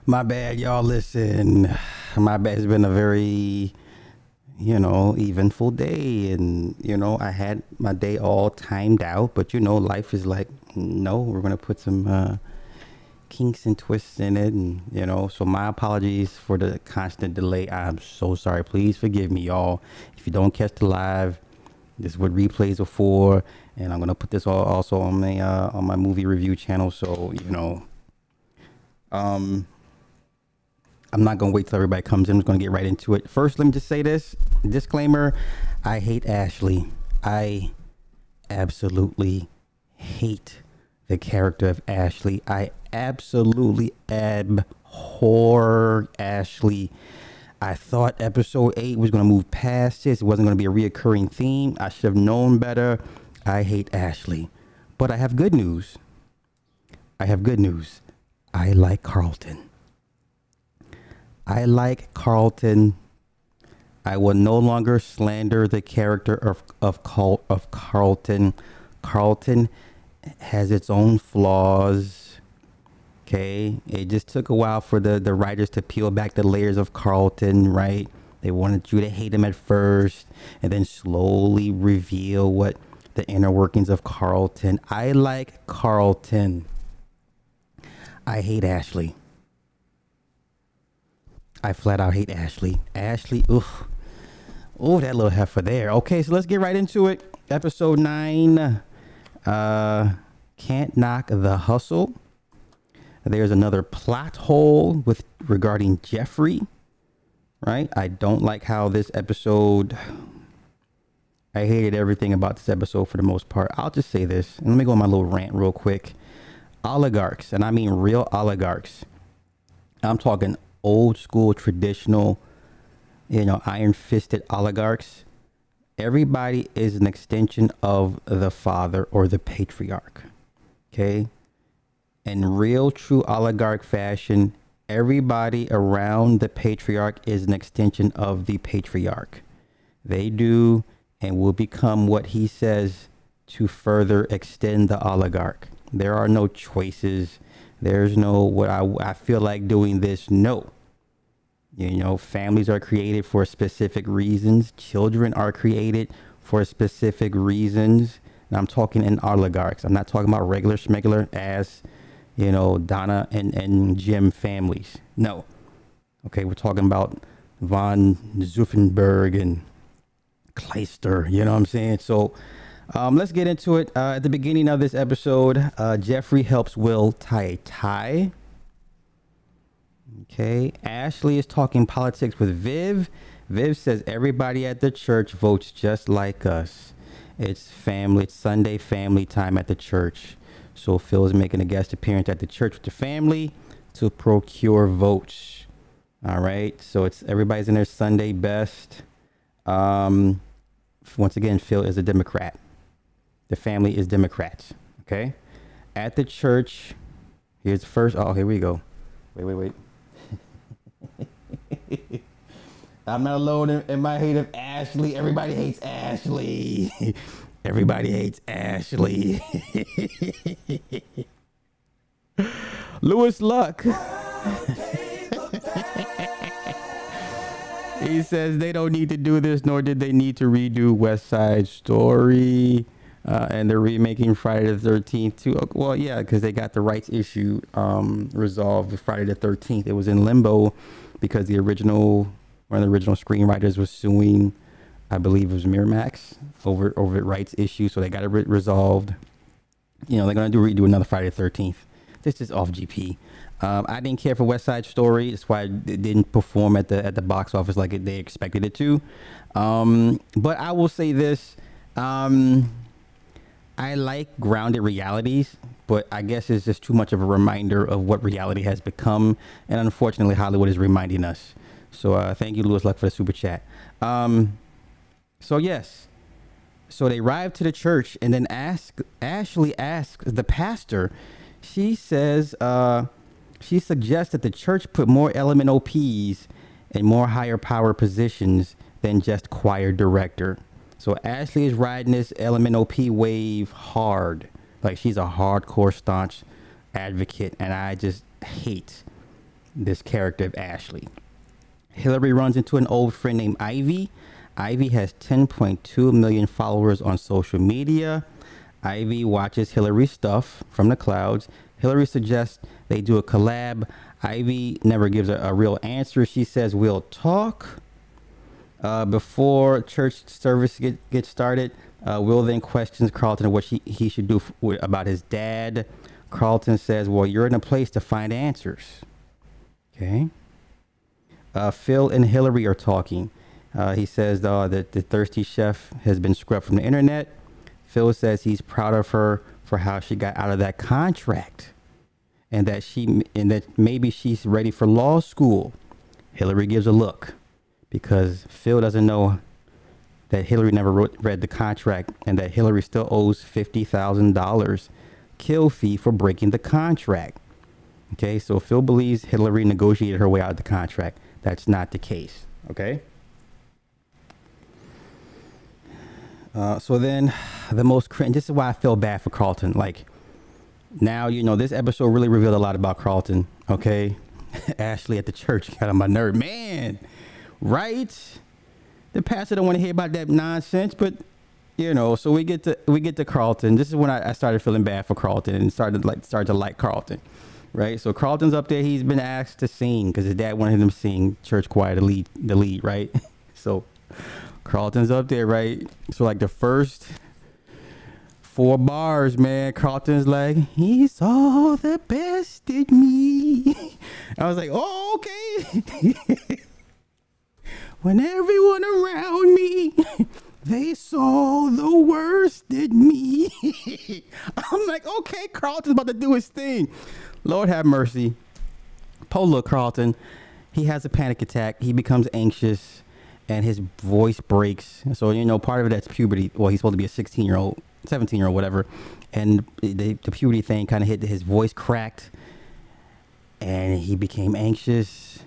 My bad, y'all. Listen, my bad. It's been a very, eventful day. And, I had my day all timed out. But, life is like, no, we're going to put some kinks and twists in it. And, so my apologies for the constant delay. I'm so sorry. Please forgive me, y'all. If you don't catch the live, this is what replays are for. And I'm going to put this all also on my movie review channel. So, I'm not going to wait till everybody comes in. I'm just going to get right into it. First, let me just say this. Disclaimer. I hate Ashley. I absolutely hate the character of Ashley. I absolutely abhor Ashley. I thought episode 8 was going to move past this. It wasn't going to be a reoccurring theme. I should have known better. I hate Ashley. But I have good news. I like Carlton. I like Carlton. I will no longer slander the character of Carlton. Carlton has its own flaws. Okay. It just took a while for the writers to peel back the layers of Carlton, right? They wanted you to hate him at first and then slowly reveal what the inner workings of Carlton. I like Carlton. I hate Ashley. I flat out hate Ashley. Ashley, oof. Oh, that little heifer there. Okay, so let's get right into it. Episode 9. Can't knock the hustle. There's another plot hole regarding Jeffrey. Right? I don't like how this episode. I hated everything about this episode for the most part. I'll just say this. And let me go on my little rant real quick. Oligarchs, and I mean real oligarchs. I'm talking old school, traditional, iron-fisted oligarchs. Everybody is an extension of the father or the patriarch. Okay? In real, true oligarch fashion, everybody around the patriarch is an extension of the patriarch. They do and will become what he says to further extend the oligarch. There are no choices. There's no what I feel like doing this. No. Families are created for specific reasons. Children are created for specific reasons. And I'm talking in oligarchs. I'm not talking about regular schmegular as, Donna and Jim families. No. Okay, we're talking about von Zuffenberg and Kleister. You know what I'm saying? So let's get into it. At the beginning of this episode, Jeffrey helps Will tie a tie. Okay, Ashley is talking politics with Viv. Viv says everybody at the church votes just like us. It's family. It's Sunday family time at the church. So Phil is making a guest appearance at the church with the family to procure votes. All right, so it's everybody's in their Sunday best. Once again, Phil is a Democrat. The family is Democrats. Okay, at the church. Here's the first. Oh, here we go. Wait. I'm not alone in my hate of Ashley. Everybody hates Ashley. Everybody hates Ashley. Louis Luck. He says they don't need to do this, nor did they need to redo West Side Story. And they're remaking Friday the 13th too. Well, yeah, because they got the rights issue resolved with Friday the 13th. It was in limbo because one of the original screenwriters was suing, I believe it was Miramax over rights issue. So they got it resolved. They're going to redo another Friday the 13th. This is off GP. I didn't care for West Side Story. That's why it didn't perform at the box office like they expected it to. But I will say this. I like grounded realities, but I guess it's just too much of a reminder of what reality has become. And unfortunately, Hollywood is reminding us. So thank you, Louis Luck, for the super chat. So yes. So they arrive to the church and then Ashley asks the pastor. She says, she suggests that the church put more element OPs in more higher power positions than just choir director. So Ashley is riding this Element OP wave hard. Like she's a hardcore staunch advocate. And I just hate this character of Ashley. Hillary runs into an old friend named Ivy. Ivy has 10.2 million followers on social media. Ivy watches Hillary's stuff from the clouds. Hillary suggests they do a collab. Ivy never gives a real answer. She says, we'll talk. Before church service gets started, Will then questions Carlton what he should do about his dad. Carlton says, well, you're in a place to find answers. Okay. Phil and Hillary are talking. He says that the thirsty chef has been scrubbed from the internet. Phil says he's proud of her for how she got out of that contract, and that maybe she's ready for law school. Hillary gives a look because Phil doesn't know that Hillary never read the contract, and that Hillary still owes $50,000 kill fee for breaking the contract. Okay, so Phil believes Hillary negotiated her way out of the contract. That's not the case. Okay. So then the most cringe, this is why I feel bad for Carlton. Like, now, this episode really revealed a lot about Carlton. Okay. Ashley at the church got on my nerve, man. Right. The pastor don't want to hear about that nonsense, but so we get to Carlton. This is when I started feeling bad for Carlton and started to like Carlton. Right. So Carlton's up there. He's been asked to sing because his dad wanted him to sing church choir, the lead. Right. So Carlton's up there, right? So like the first 4 bars, man, Carlton's like, he saw the best in me. I was like, oh, okay. When everyone around me, they saw the worst in me. I'm like, okay, Carlton's about to do his thing. Lord have mercy. Poor little Carlton. He has a panic attack. He becomes anxious. And his voice breaks. So, part of it that's puberty. Well, he's supposed to be a 16-year-old, 17-year-old, whatever. And the puberty thing kind of hit, his voice cracked. And he became anxious.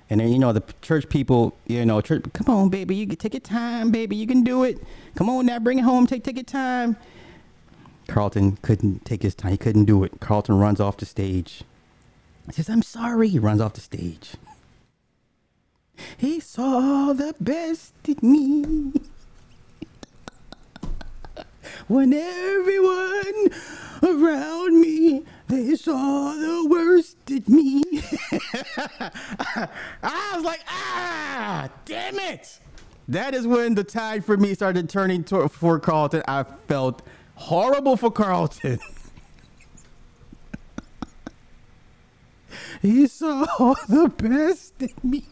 And then, the church people, church, come on, baby. You can take your time, baby. You can do it. Come on now, bring it home. Take your time. Carlton couldn't take his time. He couldn't do it. Carlton runs off the stage. He says, I'm sorry. He runs off the stage. He saw the best in me. When everyone around me, they saw the worst in me. I was like, damn it. That is when the tide for me started turning for Carlton. I felt horrible for Carlton. He saw the best in me.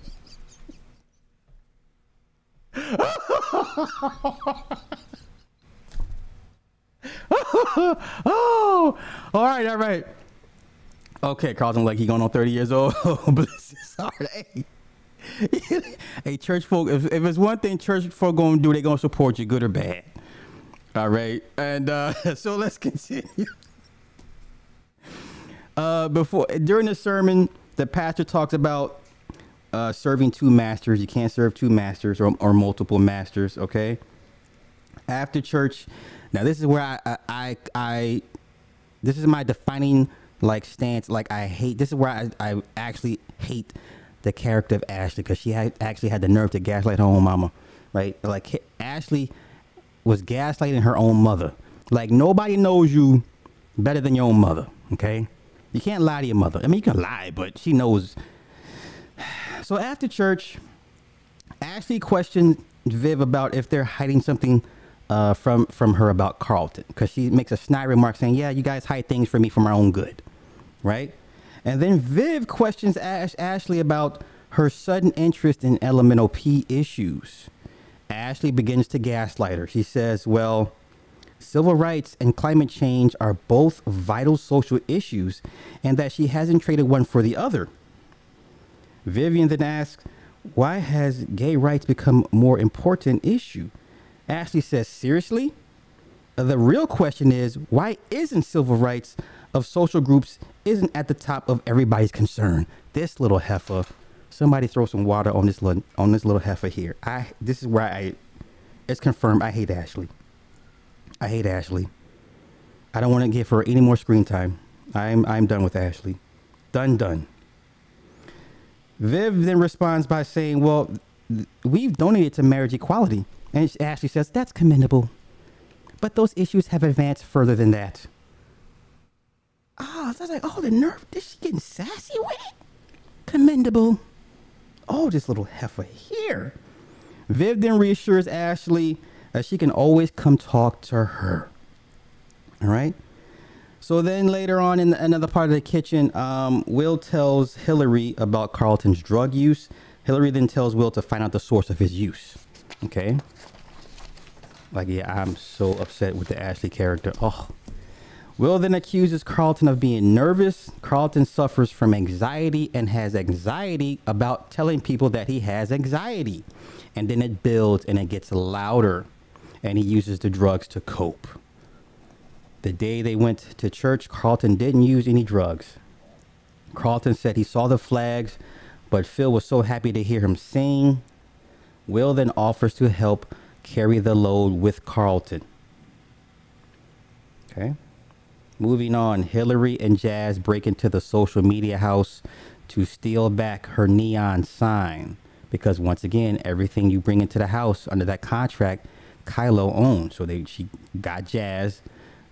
Oh, all right. Okay, Carlton, like he going on 30 years old. Bless his heart. Hey, church folk, if it's one thing church folk gonna do, they gonna support you, good or bad. All right, and so let's continue. During the sermon, the pastor talks about serving 2 masters. You can't serve 2 masters or multiple masters. Okay. After church, now this is where I this is my defining stance. This is where I actually hate the character of Ashley, because she actually had the nerve to gaslight her own mama, right? Like, Ashley was gaslighting her own mother. Like, nobody knows you better than your own mother. Okay. You can't lie to your mother. I mean, you can lie, but she knows. So after church, Ashley questioned Viv about if they're hiding something from her about Carlton, because she makes a snide remark saying, yeah, you guys hide things from me for my own good, right? And then Viv questions Ashley about her sudden interest in elemental P issues. Ashley begins to gaslight her. She says, well, civil rights and climate change are both vital social issues, and that she hasn't traded one for the other. Vivian then asks, why has gay rights become a more important issue? Ashley says, seriously? The real question is, why isn't civil rights of social groups isn't at the top of everybody's concern? This little heifer, somebody throw some water on this little heifer here. This is where it's confirmed. I hate Ashley. I hate Ashley. I don't want to give her any more screen time. I'm done with Ashley. Done. Viv then responds by saying, well, we've donated to marriage equality. And Ashley says, that's commendable. But those issues have advanced further than that. Oh, so I was like, oh, the nerve. Is she getting sassy with it? Commendable. Oh, this little heifer here. Viv then reassures Ashley that she can always come talk to her. All right. So then later on in another part of the kitchen, Will tells Hillary about Carlton's drug use. Hillary then tells Will to find out the source of his use. Okay. Like, yeah, I'm so upset with the Ashley character. Oh. Will then accuses Carlton of being nervous. Carlton suffers from anxiety and has anxiety about telling people that he has anxiety. And then it builds and it gets louder. And he uses the drugs to cope. The day they went to church, Carlton didn't use any drugs. Carlton said he saw the flags, but Phil was so happy to hear him sing. Will then offers to help carry the load with Carlton. Okay. Moving on, Hillary and Jazz break into the social media house to steal back her neon sign. Because once again, everything you bring into the house under that contract, Kylo owns. So she got Jazz.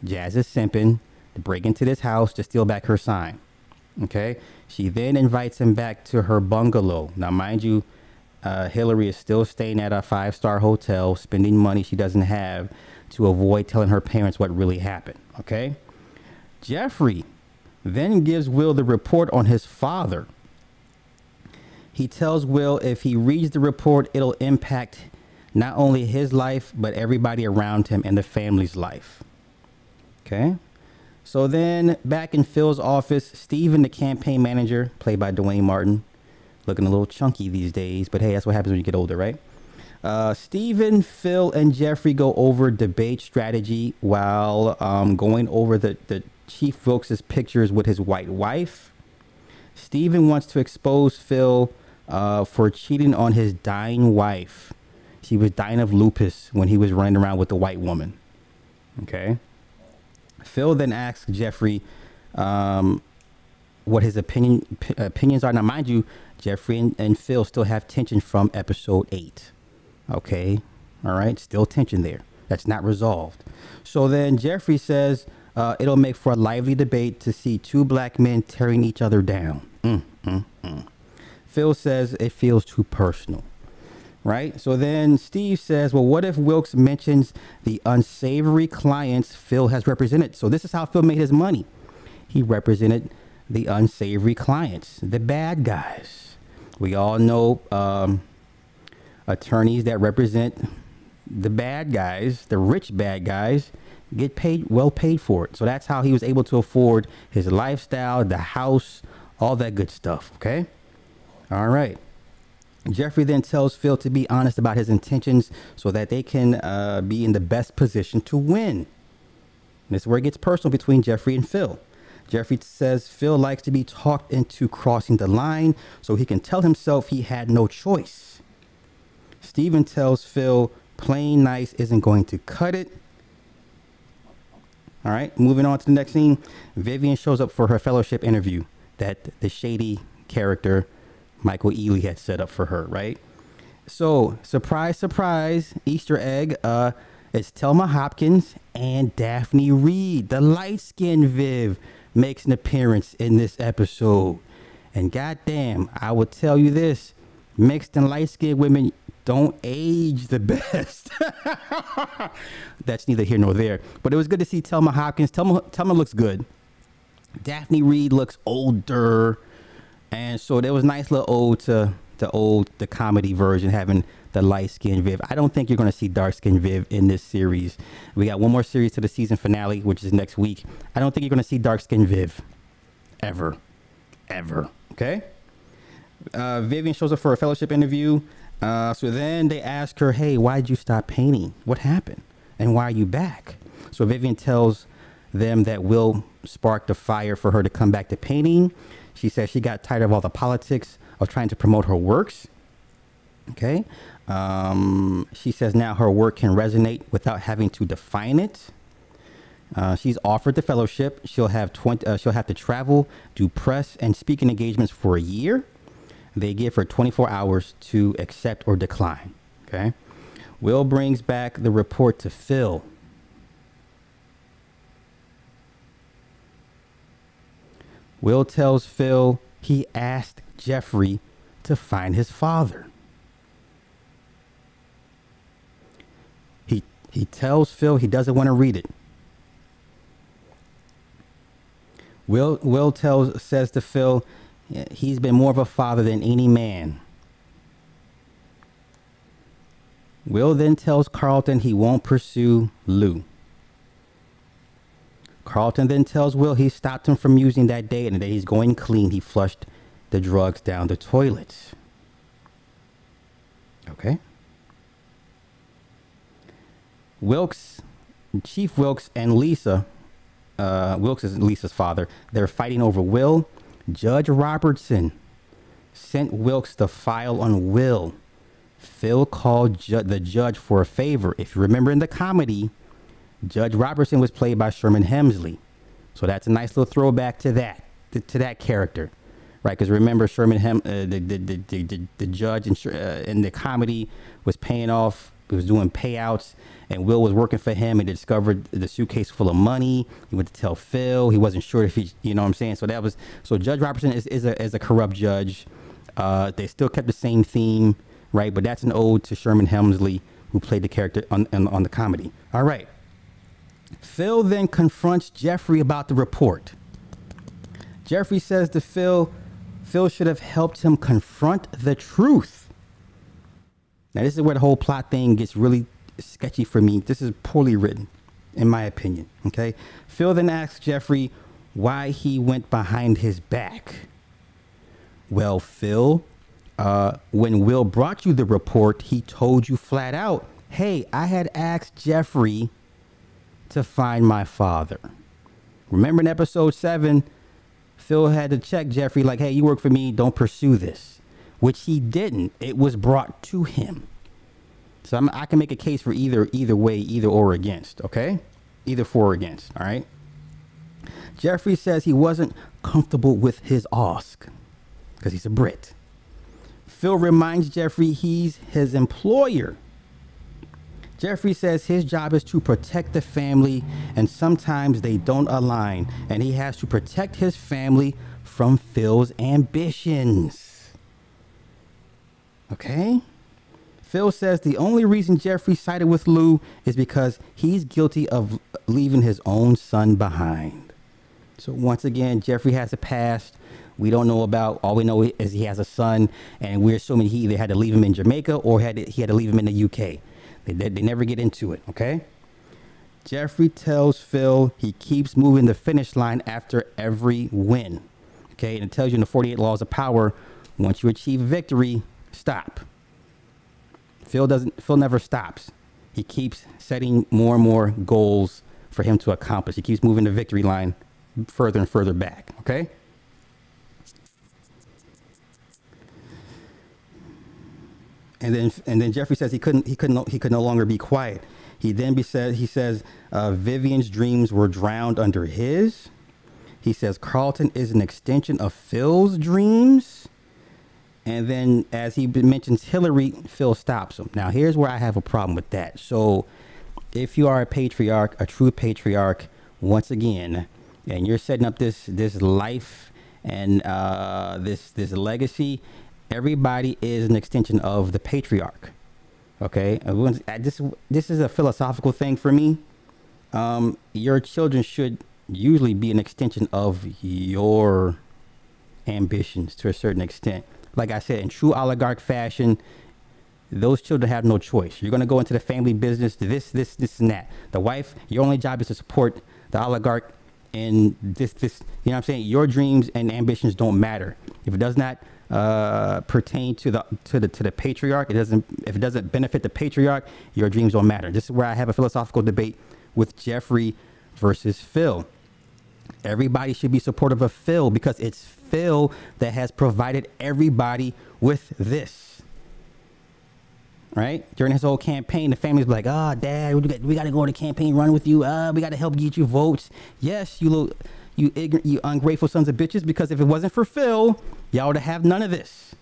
Jazz is simping to break into this house to steal back her sign. Okay. She then invites him back to her bungalow. Now, mind you, Hillary is still staying at a 5-star hotel, spending money she doesn't have to avoid telling her parents what really happened. Okay. Jeffrey then gives Will the report on his father. He tells Will if he reads the report, it'll impact not only his life, but everybody around him and the family's life. Okay. So then back in Phil's office, Steven, the campaign manager, played by Dwayne Martin, looking a little chunky these days, but hey, that's what happens when you get older, right? Steven, Phil, and Jeffrey go over debate strategy while going over the Chief Wilkes' pictures with his white wife. Steven wants to expose Phil for cheating on his dying wife. She was dying of lupus when he was running around with the white woman. Okay. Phil then asks Jeffrey what his opinions are. Now, mind you, Jeffrey and Phil still have tension from episode 8. Okay. All right. Still tension there. That's not resolved. So then Jeffrey says it'll make for a lively debate to see two black men tearing each other down. Phil says it feels too personal. Right. So then Steve says, well, what if Wilkes mentions the unsavory clients Phil has represented? So this is how Phil made his money. He represented the unsavory clients, the bad guys. We all know attorneys that represent the bad guys, the rich bad guys, get paid, well paid for it. So that's how he was able to afford his lifestyle, the house, all that good stuff. Okay. All right. Jeffrey then tells Phil to be honest about his intentions so that they can be in the best position to win. And this is where it gets personal between Jeffrey and Phil. Jeffrey says Phil likes to be talked into crossing the line so he can tell himself he had no choice. Steven tells Phil playing nice isn't going to cut it. All right, moving on to the next scene. Vivian shows up for her fellowship interview that the shady character Michael Ealy had set up for her, right? So, surprise, surprise, Easter egg, it's Thelma Hopkins and Daphne Reed, the light-skinned Viv, makes an appearance in this episode. And goddamn, I will tell you this, mixed and light-skinned women don't age the best. That's neither here nor there. But it was good to see Thelma Hopkins. Thelma looks good. Daphne Reed looks older. And so there was a nice little ode to the comedy version, having the light-skinned Viv. I don't think you're going to see dark-skinned Viv in this series. We got one more series to the season finale, which is next week. I don't think you're going to see dark-skinned Viv. Ever. Okay? Vivian shows up for a fellowship interview. So then they ask her, hey, why did you stop painting? What happened? And why are you back? So Vivian tells them that Will sparked a fire for her to come back to painting. She says she got tired of all the politics of trying to promote her works. Okay. She says now her work can resonate without having to define it. She's offered the fellowship. She'll have to travel, do press and speaking engagements for a year. They give her 24 hours to accept or decline. Okay. Will brings back the report to Phil. Will tells Phil he asked Jeffrey to find his father. He tells Phil he doesn't want to read it. Will says to Phil he's been more of a father than any man. Will then tells Carlton he won't pursue Lou. Carlton then tells Will he stopped him from using that day and that he's going clean. He flushed the drugs down the toilet. Okay. Chief Wilkes and Lisa, Wilkes is Lisa's father, they're fighting over Will. Judge Robertson sent Wilkes the file on Will. Phil called the judge for a favor. If you remember in the comedy, Judge Robertson was played by Sherman Hemsley. So that's a nice little throwback to that character, right? Because remember, the judge in the comedy was paying off, he was doing payouts, and Will was working for him and discovered the suitcase full of money. He went to tell Phil. He wasn't sure if he, you know what I'm saying? So Judge Robertson is a corrupt judge. They still kept the same theme, right? But that's an ode to Sherman Hemsley, who played the character on the comedy. All right. Phil then confronts Jeffrey about the report. Jeffrey says to Phil should have helped him confront the truth. Now, this is where the whole plot thing gets really sketchy for me. This is poorly written, in my opinion. Okay. Phil then asks Jeffrey why he went behind his back. Well, Phil, when Will brought you the report, he told you flat out, hey, I had asked Jeffrey to find my father. Remember in episode 7, Phil had to check Jeffrey like, hey, you work for me, don't pursue this, which he didn't. It was brought to him. So I can make a case for either way, either or against, okay? Either for or against, all right? Jeffrey says he wasn't comfortable with his ask because he's a Brit. Phil reminds Jeffrey he's his employer. Jeffrey says his job is to protect the family, and sometimes they don't align, and he has to protect his family from Phil's ambitions. Okay? Phil says the only reason Jeffrey sided with Lou is because he's guilty of leaving his own son behind. So once again, Jeffrey has a past we don't know about. All we know is he has a son, and we're assuming he either had to leave him in Jamaica or he had to leave him in the UK. They never get into it, okay? Jeffrey tells Phil he keeps moving the finish line after every win, okay? And it tells you in the 48 Laws of Power, once you achieve victory, stop. Phil never stops. He keeps setting more and more goals for him to accomplish. He keeps moving the victory line further and further back, okay? And then Jeffrey says he could no longer be quiet. He says Vivian's dreams were drowned under his. He says Carlton is an extension of Phil's dreams. And then as he mentions Hillary, Phil stops him. Now, here's where I have a problem with that. So if you are a patriarch, a true patriarch, once again, and you're setting up this life and this legacy, everybody is an extension of the patriarch. Okay, this is a philosophical thing for me. Your children should usually be an extension of your ambitions to a certain extent. Like I said, in true oligarch fashion, those children have no choice. You're going to go into the family business, this, and that. The wife, your only job is to support the oligarch, and this. You know what I'm saying? Your dreams and ambitions don't matter if it does not pertain to the patriarch. If it doesn't benefit the patriarch, your dreams don't matter. This is where I have a philosophical debate with Jeffrey versus Phil. Everybody should be supportive of Phil because it's Phil that has provided everybody with this. Right? During his whole campaign, the family's like, "Ah, oh, Dad, we got to go on a campaign run with you. We got to help get you votes." Yes, you ignorant, you ungrateful sons of bitches, because if it wasn't for Phil, y'all would have none of this.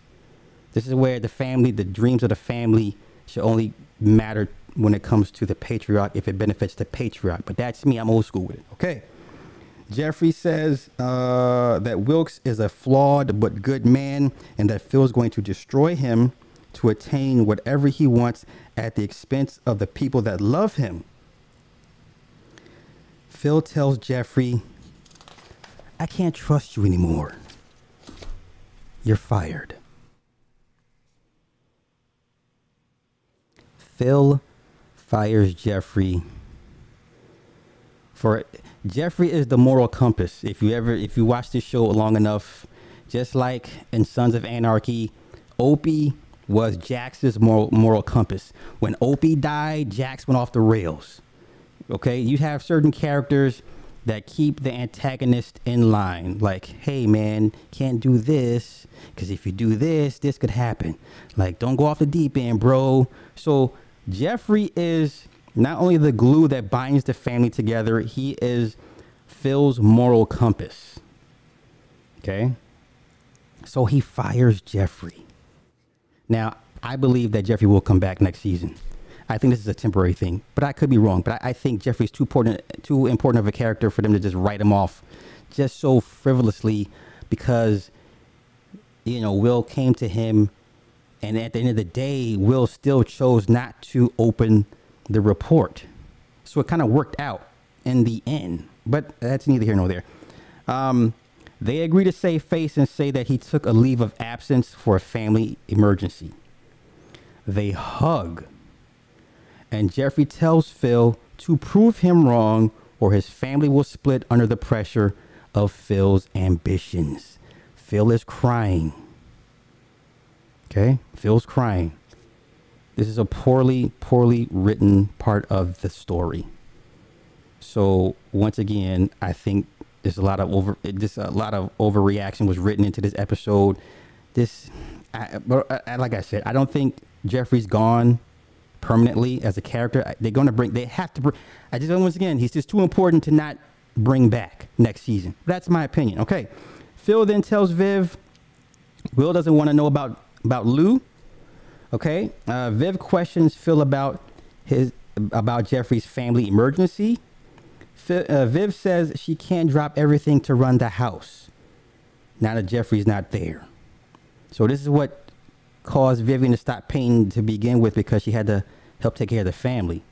This is where the family, the dreams of the family should only matter when it comes to the patriarch if it benefits the patriarch. But that's me. I'm old school with it. Okay. Jeffrey says that Wilkes is a flawed but good man and that Phil's going to destroy him to attain whatever he wants at the expense of the people that love him. Phil tells Jeffrey, I can't trust you anymore. You're fired. Phil fires Jeffrey for Jeffrey is the moral compass. If you watch this show long enough, just like in Sons of Anarchy, Opie was Jax's moral compass. When Opie died, Jax went off the rails. Okay, you have certain characters that keep the antagonist in line. Like, hey man, can't do this because if you do this, this could happen. Like, don't go off the deep end, bro. So Jeffrey is not only the glue that binds the family together, he is Phil's moral compass. Okay, so he fires Jeffrey. Now, I believe that Jeffrey will come back next season. I think this is a temporary thing, but I could be wrong. But I think Jeffrey's too important of a character for them to just write him off just so frivolously because, you know, Will came to him and at the end of the day, Will still chose not to open the report. So it kind of worked out in the end, but that's neither here nor there. They agree to save face and say that he took a leave of absence for a family emergency. They hug. And Jeffrey tells Phil to prove him wrong or his family will split under the pressure of Phil's ambitions. Phil is crying. Okay? Phil's crying. This is a poorly written part of the story. So once again, I think there's a lot of overreaction was written into this episode. Like I said, I don't think Jeffrey's gone permanently as a character. They have to bring, once again, he's just too important to not bring back next season. That's my opinion. Okay. Phil then tells Viv, Will doesn't want to know about Lou. Okay. Viv questions Phil about Jeffrey's family emergency. Viv says she can't drop everything to run the house now that Jeffrey's not there. So this is what caused Vivian to stop paying to begin with, because she had to help take care of the family.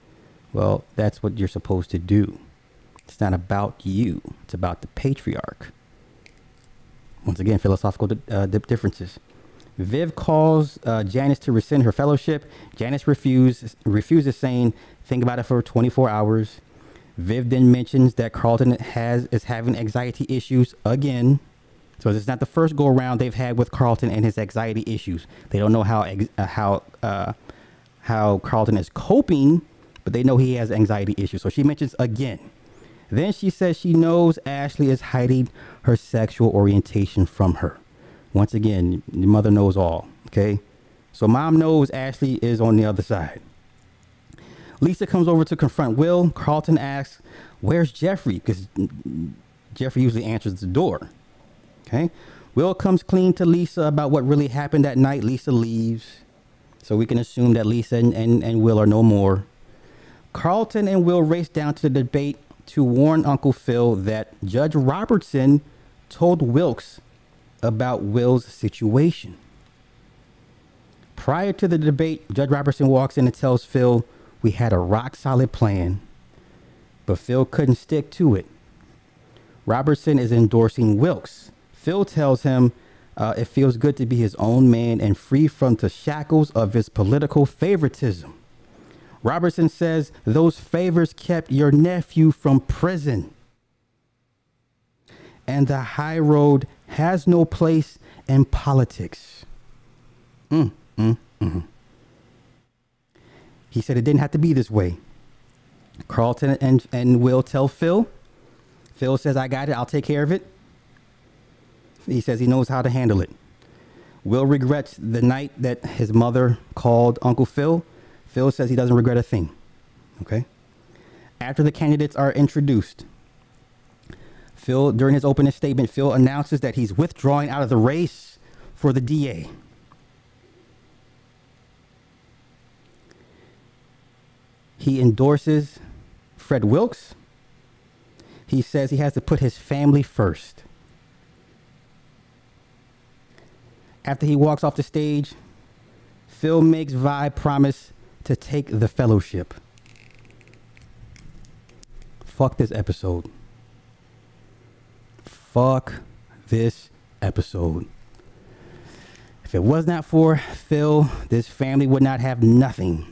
Well, that's what you're supposed to do. It's not about you. It's about the patriarch. Once again, philosophical differences. Viv calls Janice to rescind her fellowship. Janice refuses, saying, think about it for 24 hours. Viv then mentions that Carlton is having anxiety issues again. So this is not the first go around they've had with Carlton and his anxiety issues. They don't know how Carlton is coping, but they know he has anxiety issues. So she mentions again. Then she says she knows Ashley is hiding her sexual orientation from her. Once again, the mother knows all. Okay, so mom knows Ashley is on the other side. Lisa comes over to confront Will. Carlton asks, "Where's Jeffrey?" Because Jeffrey usually answers the door. Okay. Will comes clean to Lisa about what really happened that night. Lisa leaves. So we can assume that Lisa and Will are no more. Carlton and Will race down to the debate to warn Uncle Phil that Judge Robertson told Wilkes about Will's situation. Prior to the debate, Judge Robertson walks in and tells Phil, we had a rock solid plan, but Phil couldn't stick to it. Robertson is endorsing Wilkes. Phil tells him it feels good to be his own man and free from the shackles of his political favoritism. Robertson says those favors kept your nephew from prison. And the high road has no place in politics. He said it didn't have to be this way. Carlton and Will tell Phil. Phil says, I got it. I'll take care of it. He says he knows how to handle it. Will regrets the night that his mother called Uncle Phil. Phil says he doesn't regret a thing. Okay. After the candidates are introduced, during his opening statement, Phil announces that he's withdrawing out of the race for the DA. He endorses Fred Wilkes. He says he has to put his family first. After he walks off the stage, Phil makes Vi promise to take the fellowship. Fuck this episode. Fuck this episode. If it was not for Phil, this family would not have nothing.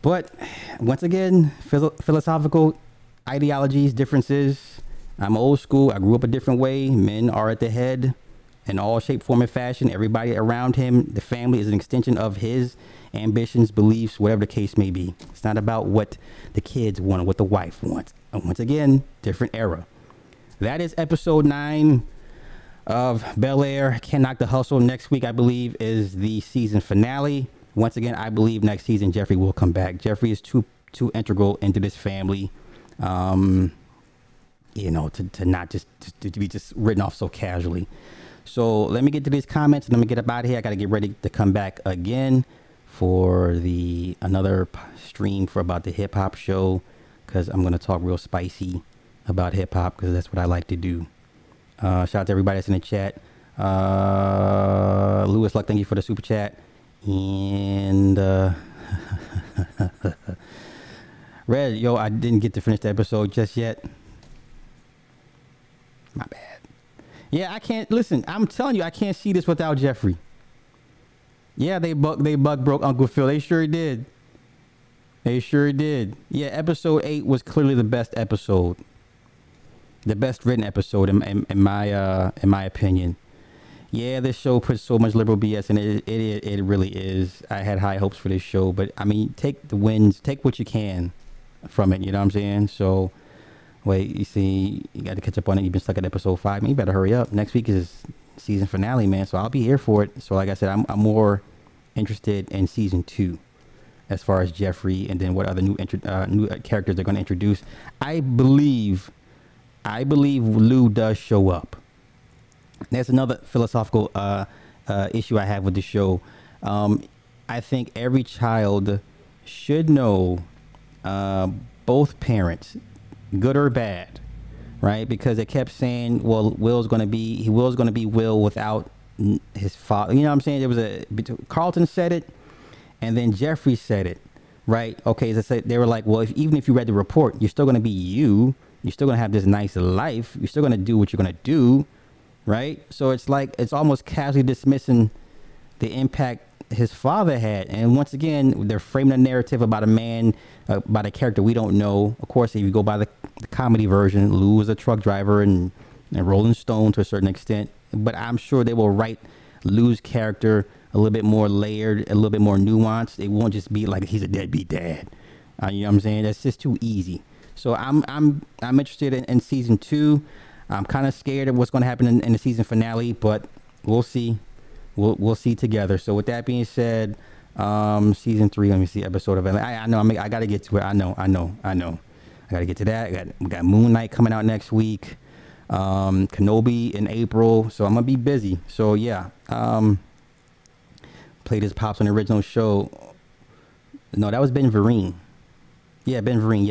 But once again, philosophical ideologies, differences. I'm old school. I grew up a different way. Men are at the head in all shape, form, and fashion. Everybody around him, the family, is an extension of his ambitions, beliefs, whatever the case may be. It's not about what the kids want or what the wife wants. And once again, different era. That is episode 9 of Bel-Air. Can't Knock the Hustle. Next week, I believe, is the season finale. Once again, I believe next season Jeffrey will come back. Jeffrey is too integral into this family. You know, to not just to be just written off so casually. So let me get to these comments and let me get up out of here. I got to get ready to come back again for another stream for about the hip hop show, because I'm going to talk real spicy about hip hop, because that's what I like to do. Shout out to everybody that's in the chat. Lewis Luck, thank you for the super chat. And Red, yo, I didn't get to finish the episode just yet. My bad. Yeah, I can't listen. I'm telling you, I can't see this without Jeffrey. Yeah, they bug broke Uncle Phil. They sure did. They sure did. Yeah, episode 8 was clearly the best episode, the best written episode in my opinion. Yeah, this show puts so much liberal BS in it. It really is. I had high hopes for this show, but I mean, take the wins, take what you can from it. You know what I'm saying? So. Wait, you see, you got to catch up on it. You've been stuck at episode 5. Man, you better hurry up. Next week is season finale, man. So I'll be here for it. So like I said, I'm more interested in season 2 as far as Jeffrey and then what other new characters they're going to introduce. I believe Lou does show up. There's another philosophical issue I have with the show. I think every child should know both parents, good or bad, right? Because they kept saying, well, Will's going to be Will without his father. You know what I'm saying? There was Carlton said it, and then Jeffrey said it, right? Okay, as I said, they were like, well, even if you read the report, you're still going to be you. You're still going to have this nice life. You're still going to do what you're going to do, right? So it's like, it's almost casually dismissing the impact his father had. And once again, they're framing a narrative about a man, about a character we don't know. Of course, if you go by the comedy version, Lou is a truck driver and Rolling Stone to a certain extent. But I'm sure they will write Lou's character a little bit more layered, a little bit more nuanced. It won't just be like he's a deadbeat dad. You know what I'm saying? That's just too easy. So I'm interested in season 2. I'm kind of scared of what's going to happen in the season finale, but we'll see. We'll see together. So with that being said, season 3. Let me see episode of. I know. I got to get to it. I know. I got to get to that. We got Moon Knight coming out next week. Kenobi in April. So I'm gonna be busy. So yeah. Played his pops on the original show. No, that was Ben Vereen. Yeah, Ben Vereen.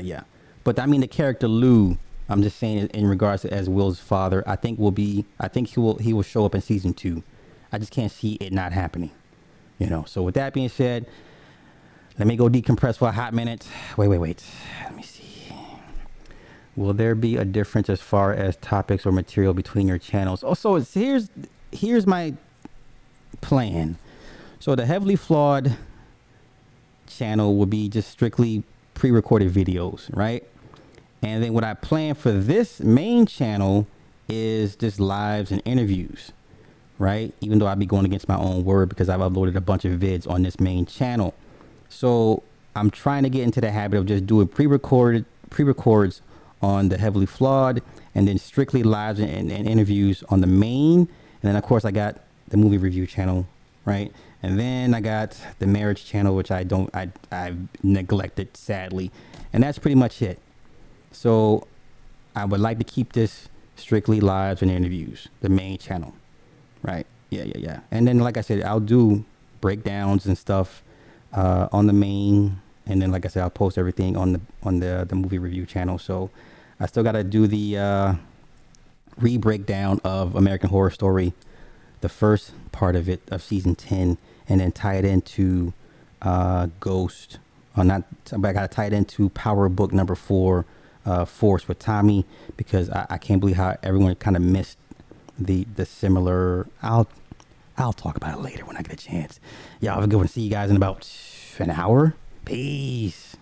Yeah. But I mean the character Lou. I'm just saying in regards to as Will's father. I think he will show up in season 2. I just can't see it not happening. You know. So with that being said, let me go decompress for a hot minute. Wait. Let me see. Will there be a difference as far as topics or material between your channels? Oh, so here's my plan. So the Heavily Flawed channel will be just strictly pre-recorded videos, right? And then what I plan for this main channel is just lives and interviews, right? Even though I'll be going against my own word because I've uploaded a bunch of vids on this main channel. So I'm trying to get into the habit of just doing pre-records on the Heavily Flawed, and then strictly lives and interviews on the main. And then of course I got the movie review channel, right? And then I got the marriage channel, which I've neglected sadly. And that's pretty much it. So I would like to keep this strictly lives and interviews, the main channel, right? Yeah. And then like I said, I'll do breakdowns and stuff on the main and then like I said, I'll post everything on the movie review channel. So I still got to do the re-breakdown of American Horror Story, the first part of it of season 10, and then tie it into Ghost. Or not, but I got to tie it into Power Book number 4, Force with Tommy, because I can't believe how everyone kind of missed the similar. I'll talk about it later when I get a chance. Y'all have a good one. See you guys in about an hour. Peace.